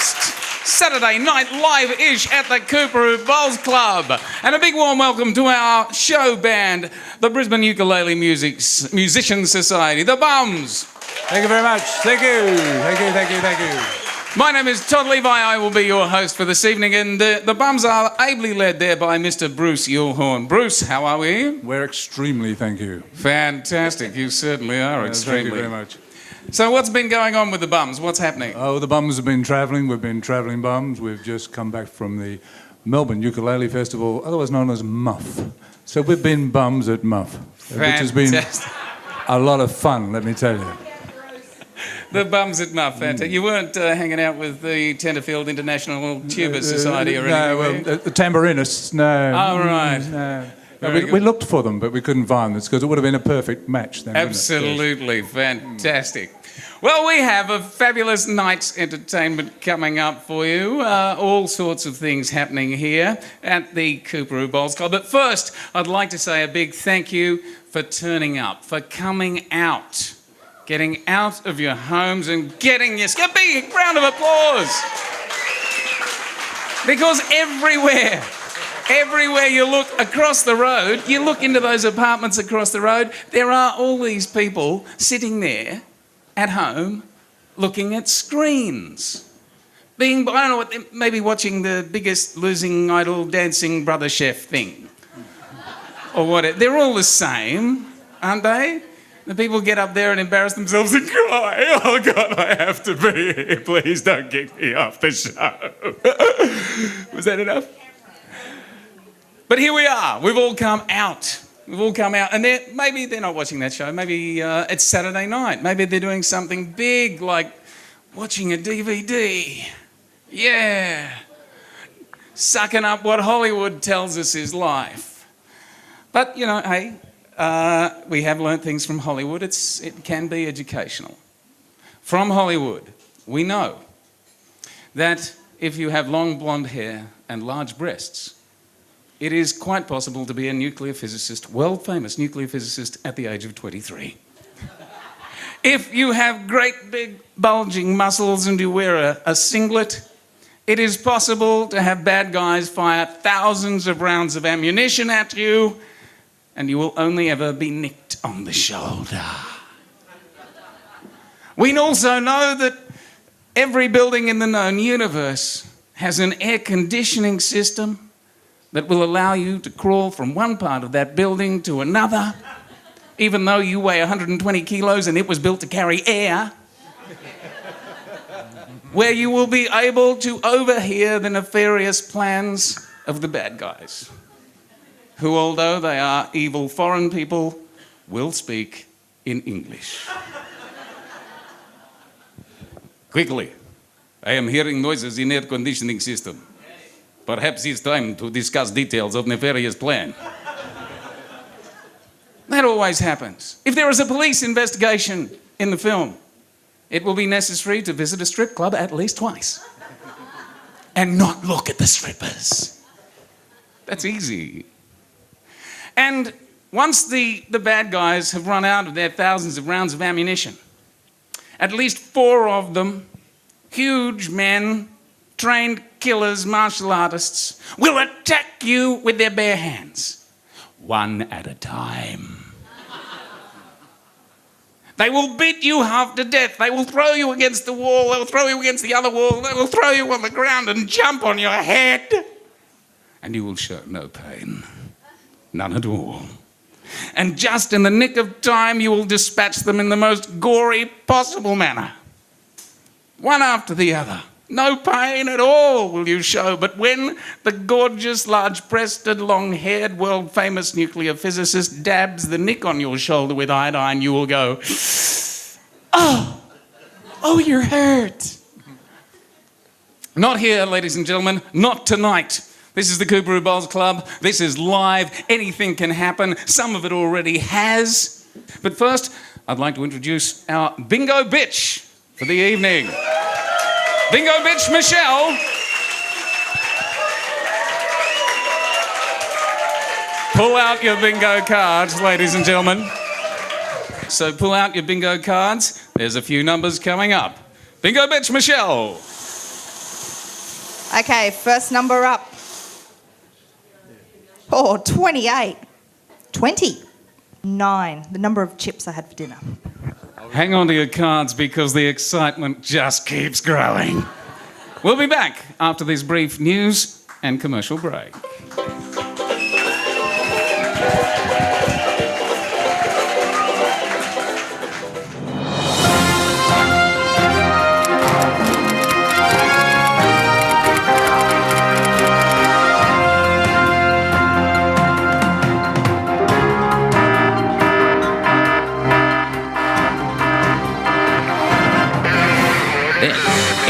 first Saturday night live-ish at the Coorparoo Bowls Club. And a big warm welcome to our show band, the Brisbane Ukulele Musician Society, the Bums. Thank you very much. Thank you. Thank you, thank you, thank you. My name is Todd Levi. I will be your host for this evening, and the Bums are ably led there by Mr. Bruce Yulhorn. Bruce, how are we? We're extremely, thank you. Fantastic. You certainly are extremely. Thank you very much. So what's been going on with the Bums? What's happening? Oh, the Bums have been travelling. We've been travelling bums. We've just come back from the Melbourne Ukulele Festival, otherwise known as Muff. So we've been bums at Muff, which has been a lot of fun, let me tell you. The Bums at Muff, fantastic. You weren't hanging out with the Tenterfield International Tuba Society or anything? No, the tambourinists, no. Oh, right. No. We looked for them, but we couldn't find them because it would have been a perfect match then. Absolutely fantastic. Well, we have a fabulous night's entertainment coming up for you. All sorts of things happening here at the Coorparoo Bowls Club. But first, I'd like to say a big thank you for turning up, for coming out. Getting out of your homes and getting your... A big round of applause. Because everywhere you look across the road, you look into those apartments across the road, there are all these people sitting there at home looking at screens. I don't know what, maybe watching the Biggest Losing Idol Dancing Brother Chef thing. Or what, they're all the same, aren't they? The people get up there and embarrass themselves and cry. Oh, God, I have to be here. Please don't kick me off the show. Was that enough? But here we are. We've all come out. And maybe they're not watching that show. Maybe it's Saturday night. Maybe they're doing something big like watching a DVD. Yeah. Sucking up what Hollywood tells us is life. But, you know, hey... we have learnt things from Hollywood. It can be educational. From Hollywood, we know that if you have long blonde hair and large breasts, it is quite possible to be a nuclear physicist, world-famous nuclear physicist at the age of 23. If you have great big bulging muscles and you wear a singlet, it is possible to have bad guys fire thousands of rounds of ammunition at you, and you will only ever be nicked on the shoulder. We also know that every building in the known universe has an air conditioning system that will allow you to crawl from one part of that building to another, even though you weigh 120 kilos and it was built to carry air, where you will be able to overhear the nefarious plans of the bad guys, who, although they are evil foreign people, will speak in English. Quickly, I am hearing noises in air conditioning system. Perhaps it's time to discuss details of nefarious plan. That always happens. If there is a police investigation in the film, it will be necessary to visit a strip club at least twice and not look at the strippers. That's easy. And once the bad guys have run out of their thousands of rounds of ammunition, at least 4 of them, huge men, trained killers, martial artists, will attack you with their bare hands, one at a time. They will beat you half to death. They will throw you against the wall. They will throw you against the other wall. They will throw you on the ground and jump on your head. And you will show no pain. None at all. And just in the nick of time, you will dispatch them in the most gory possible manner. One after the other. No pain at all will you show, but when the gorgeous, large-breasted, long-haired, world-famous nuclear physicist dabs the nick on your shoulder with iodine, you will go, oh, you're hurt. Not here, ladies and gentlemen, not tonight. This is the Coorparoo Bowls Club. This is live. Anything can happen. Some of it already has. But first, I'd like to introduce our bingo bitch for the evening. Bingo bitch Michelle. Pull out your bingo cards, ladies and gentlemen. So pull out your bingo cards. There's a few numbers coming up. Bingo bitch Michelle. Okay, first number up. Oh, 28. 20. 9. The number of chips I had for dinner. Hang on to your cards because the excitement just keeps growing. We'll be back after this brief news and commercial break.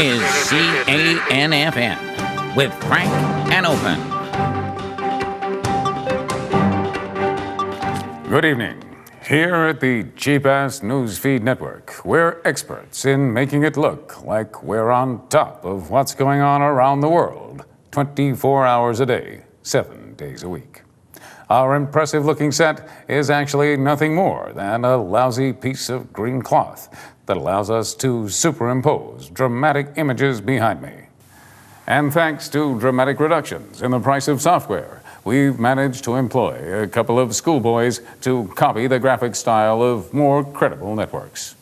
Is CANFN with Frank and Open. Good evening. Here at the Cheap Ass Newsfeed Network, we're experts in making it look like we're on top of what's going on around the world 24 hours a day, 7 days a week. Our impressive looking set is actually nothing more than a lousy piece of green cloth that allows us to superimpose dramatic images behind me. And thanks to dramatic reductions in the price of software, we've managed to employ a couple of schoolboys to copy the graphic style of more credible networks.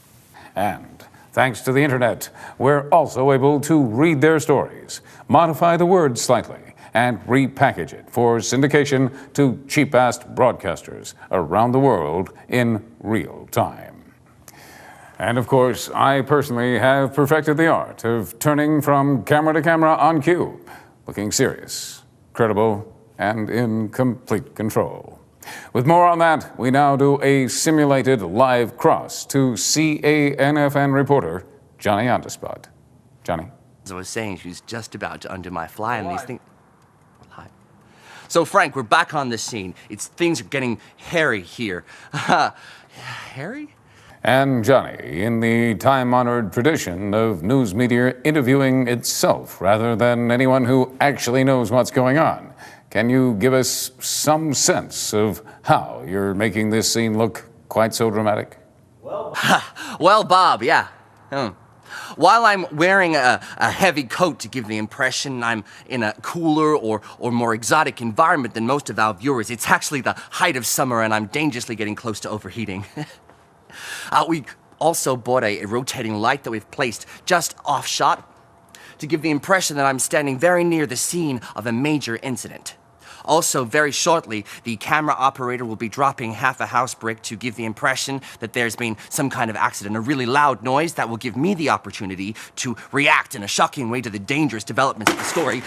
And thanks to the internet, we're also able to read their stories, modify the words slightly, and repackage it for syndication to cheap-ass broadcasters around the world in real time. And of course, I personally have perfected the art of turning from camera to camera on cue, looking serious, credible, and in complete control. With more on that, we now do a simulated live cross to CANFN reporter Johnny Underspot. Johnny? As I was saying, she's just about to undo my fly, and these things... Hi. So, Frank, we're back on the scene. Things are getting hairy here. Hairy? And Johnny, in the time-honored tradition of news media interviewing itself rather than anyone who actually knows what's going on, can you give us some sense of how you're making this scene look quite so dramatic? Well, Bob, yeah. While I'm wearing a heavy coat to give the impression I'm in a cooler or more exotic environment than most of our viewers, it's actually the height of summer and I'm dangerously getting close to overheating. We also bought a rotating light that we've placed just off shot to give the impression that I'm standing very near the scene of a major incident. Also, very shortly, the camera operator will be dropping half a house brick to give the impression that there's been some kind of accident, a really loud noise that will give me the opportunity to react in a shocking way to the dangerous developments of the story.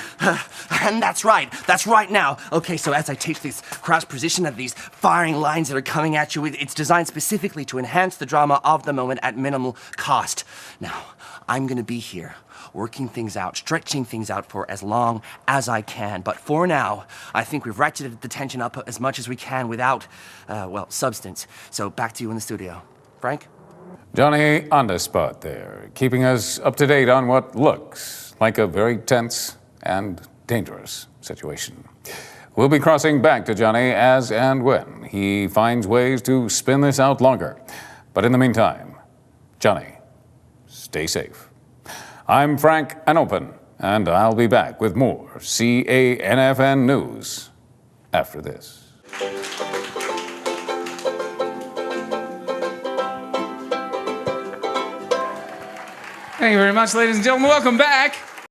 And that's right now. Okay, so as I take this crouch position of these firing lines that are coming at you, it's designed specifically to enhance the drama of the moment at minimal cost. Now, I'm gonna be here, working things out, stretching things out for as long as I can. But for now, I think we've ratcheted the tension up as much as we can without, substance. So back to you in the studio. Frank? Johnny on the spot there, keeping us up to date on what looks like a very tense and dangerous situation. We'll be crossing back to Johnny as and when he finds ways to spin this out longer. But in the meantime, Johnny, stay safe. I'm Frank and Open, and I'll be back with more CANFN news after this. Thank you very much, ladies and gentlemen. Welcome back.